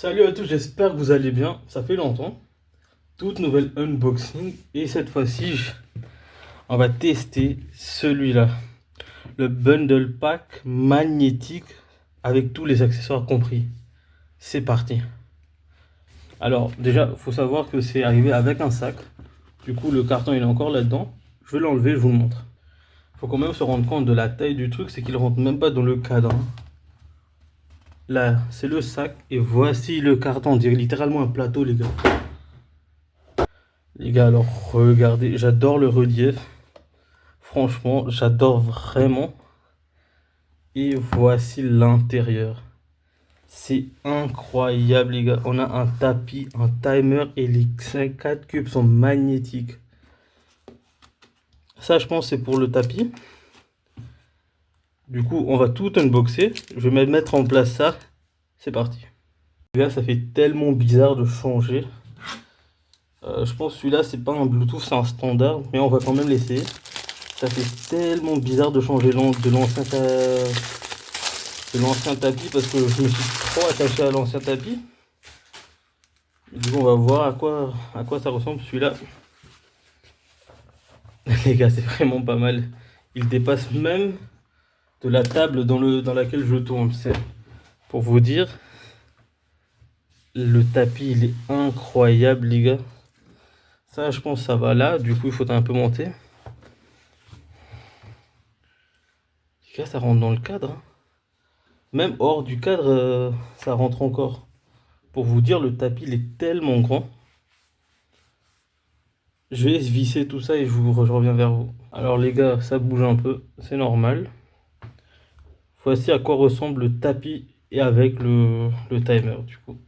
Salut à tous, j'espère que vous allez bien. Ça fait longtemps. Toute nouvelle unboxing. Et cette fois-ci, on va tester celui-là. Le bundle pack magnétique avec tous les accessoires compris. C'est parti. Alors déjà, il faut savoir que c'est arrivé avec un sac. Du coup, le carton il est encore là-dedans. Je vais l'enlever, je vous le montre. Il faut quand même se rendre compte de la taille du truc, c'est qu'il rentre même pas dans le cadre. Là, c'est le sac et voici le carton. On dirait littéralement un plateau, les gars. Les gars, alors regardez, j'adore le relief. Franchement, j'adore vraiment. Et voici l'intérieur. C'est incroyable, les gars. On a un tapis, un timer et les 4 cubes sont magnétiques. Ça, je pense, c'est pour le tapis. Du coup, on va tout unboxer. Je vais mettre en place ça. C'est parti. Les gars, ça fait tellement bizarre de changer. Je pense que celui-là, c'est pas un Bluetooth, c'est un standard. Mais on va quand même l'essayer. Ça fait tellement bizarre de changer de l'ancien tapis parce que je me suis trop attaché à l'ancien tapis. Du coup, on va voir à quoi ça ressemble celui-là. Les gars, c'est vraiment pas mal. Il dépasse même de la table dans laquelle je tourne. C'est pour vous dire, le tapis, il est incroyable, les gars. Ça, je pense, ça va là. Du coup, il faut un peu monter. Les gars, ça rentre dans le cadre, hein. Même hors du cadre, ça rentre encore. Pour vous dire, le tapis, il est tellement grand. Je vais visser tout ça et je reviens vers vous. Alors les gars, ça bouge un peu, c'est normal. Voici à quoi ressemble le tapis et avec le timer du coup.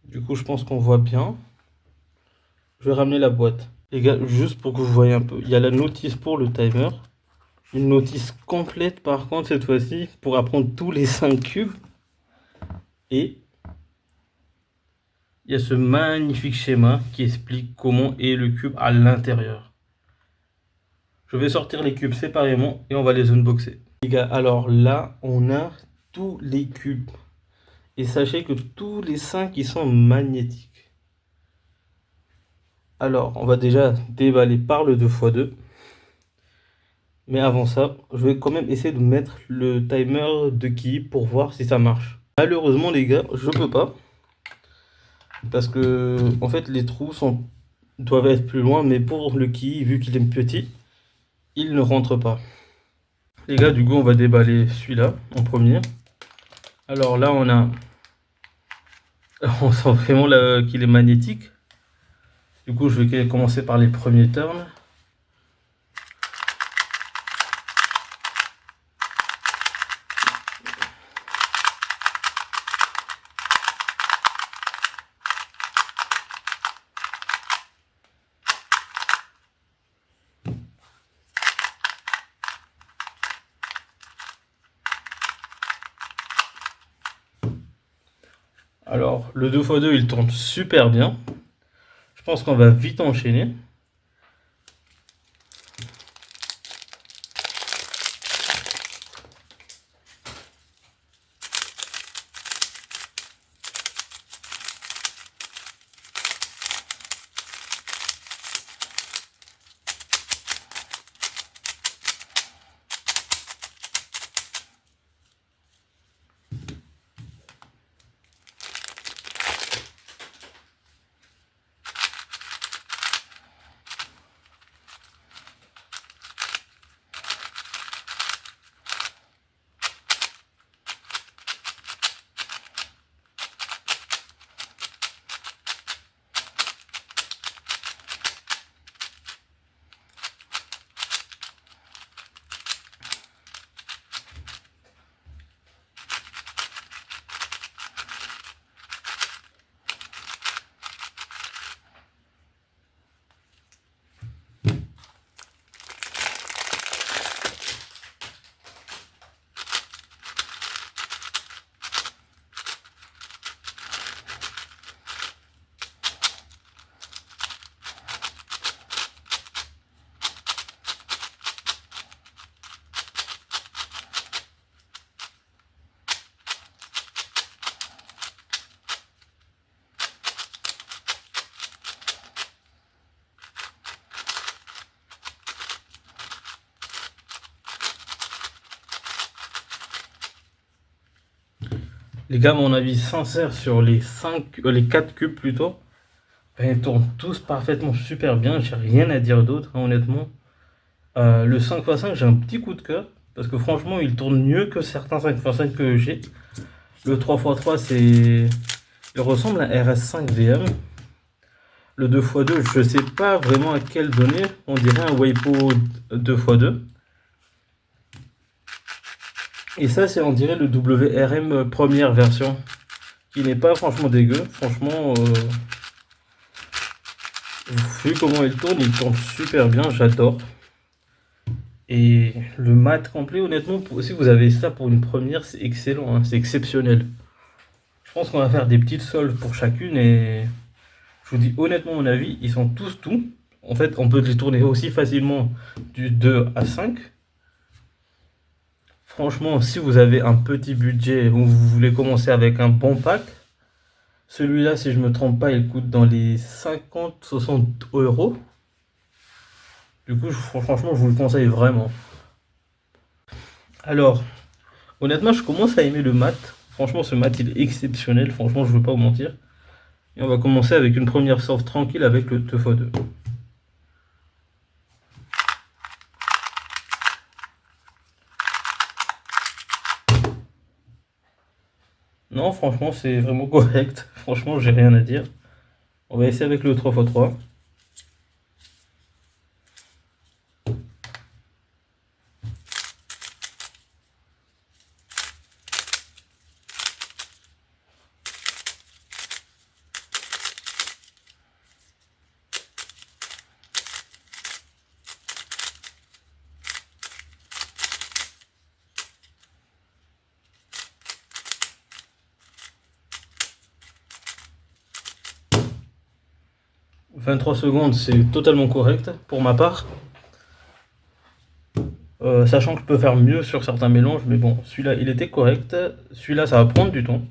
Du coup, je pense qu'on voit bien. Je vais ramener la boîte. Les gars, juste pour que vous voyez un peu, il y a la notice pour le timer. Une notice complète par contre cette fois-ci pour apprendre tous les 5 cubes. Et il y a ce magnifique schéma qui explique comment est le cube à l'intérieur. Je vais sortir les cubes séparément et on va les unboxer. Les gars, alors là, on a tous les cubes. Et sachez que tous les 5 ils sont magnétiques. Alors, on va déjà déballer par le 2x2. Mais avant ça, je vais quand même essayer de mettre le timer de Ki pour voir si ça marche. Malheureusement, les gars, je peux pas. Parce que, en fait, les trous doivent être plus loin. Mais pour le Ki, vu qu'il est petit, il ne rentre pas. Les gars, du coup, on va déballer celui-là en premier. Alors là, on sent vraiment qu'il est magnétique. Du coup, je vais commencer par les premiers turns. Alors, le 2x2, il tourne super bien. Je pense qu'on va vite enchaîner. Les gars, mon avis sincère sur les 4 cubes plutôt, ben, ils tournent tous parfaitement super bien. J'ai rien à dire d'autre, hein, honnêtement. Le 5x5, j'ai un petit coup de cœur. Parce que franchement, il tourne mieux que certains 5x5 que j'ai. Le 3x3, il ressemble à un RS5 VM. Le 2x2, je sais pas vraiment à quel donner. On dirait un Waypo 2x2. Et ça, c'est on dirait le WRM première version. Qui n'est pas franchement dégueu. Franchement, vu comment il tourne super bien, j'adore. Et le mat complet, honnêtement, si vous avez ça pour une première, c'est excellent, hein, c'est exceptionnel. Je pense qu'on va faire des petites soldes pour chacune et je vous dis honnêtement mon avis, ils sont tous tout. En fait, on peut les tourner aussi facilement du 2 à 5. Franchement, si vous avez un petit budget ou vous voulez commencer avec un bon pack, celui-là, si je me trompe pas, il coûte dans les 50-60 euros. Du coup, franchement, je vous le conseille vraiment. Alors, honnêtement, je commence à aimer le mat. Franchement, ce mat, il est exceptionnel. Franchement, je ne veux pas vous mentir. Et on va commencer avec une première sorte tranquille avec le 2x2. Non, franchement, c'est vraiment correct. Franchement, j'ai rien à dire. On va essayer avec le 3x3. 23 secondes, c'est totalement correct pour ma part. Sachant que je peux faire mieux sur certains mélanges, mais bon, celui-là, il était correct. Celui-là, ça va prendre du temps.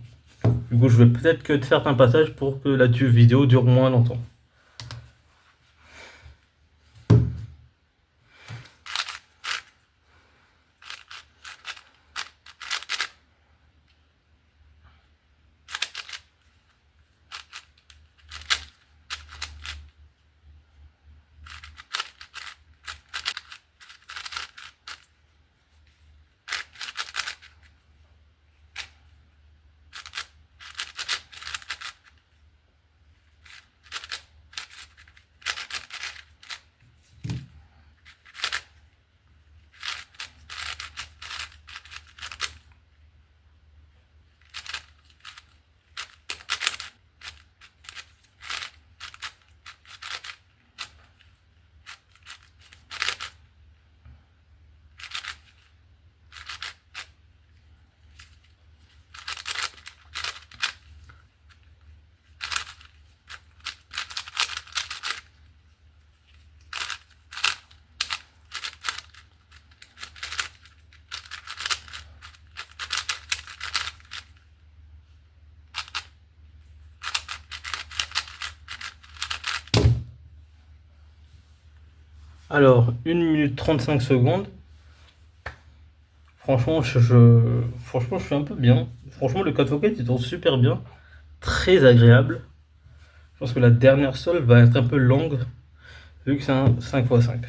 Du coup, je vais peut-être que certains passages pour que la vidéo dure moins longtemps. Alors, 1 minute 35 secondes. Franchement, franchement, je suis un peu bien. Franchement, le 4x4, il tourne super bien. Très agréable. Je pense que la dernière solde va être un peu longue, vu que c'est un 5x5.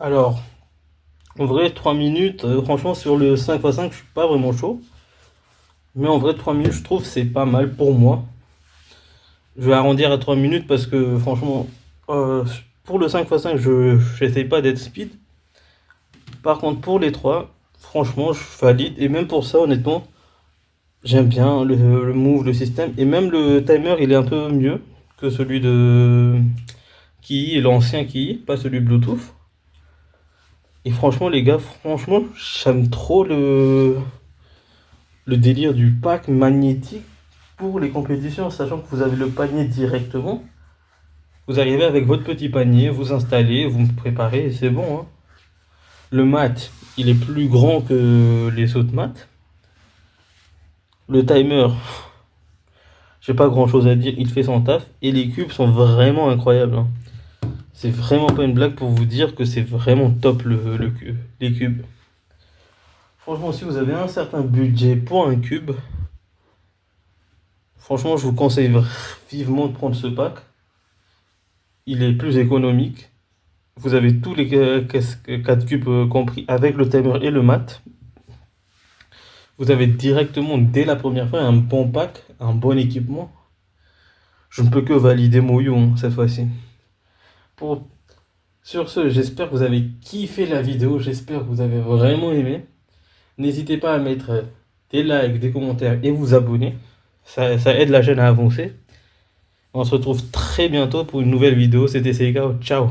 Alors, en vrai, 3 minutes, franchement, sur le 5x5, je suis pas vraiment chaud. Mais en vrai, 3 minutes, je trouve c'est pas mal pour moi. Je vais arrondir à 3 minutes parce que franchement, euh, pour le 5x5, je j'essaye pas d'être speed. Par contre, pour les 3, franchement, je valide. Et même pour ça, honnêtement, j'aime bien le move, le système. Et même le timer, il est un peu mieux que celui de Ki, l'ancien Ki, pas celui Bluetooth. Et franchement, les gars, franchement, j'aime trop le délire du pack magnétique pour les compétitions, sachant que vous avez le panier directement. Vous arrivez avec votre petit panier, vous installez, vous me préparez et c'est bon, hein. Le mat, il est plus grand que les autres mats. Le timer, j'ai pas grand chose à dire, il fait son taf. Et les cubes sont vraiment incroyables, hein. C'est vraiment pas une blague pour vous dire que c'est vraiment top les cubes. Franchement, si vous avez un certain budget pour un cube, franchement, je vous conseille vivement de prendre ce pack. Il est plus économique. Vous avez tous les 4 cubes compris avec le timer et le mat. Vous avez directement dès la première fois un bon pack, un bon équipement. Je ne peux que valider Moyou cette fois-ci. Pour... Sur ce, j'espère que vous avez kiffé la vidéo, j'espère que vous avez vraiment aimé. N'hésitez pas à mettre des likes, des commentaires et vous abonner. Ça aide la chaîne à avancer. On se retrouve très bientôt pour une nouvelle vidéo. C'était Seika. Ciao.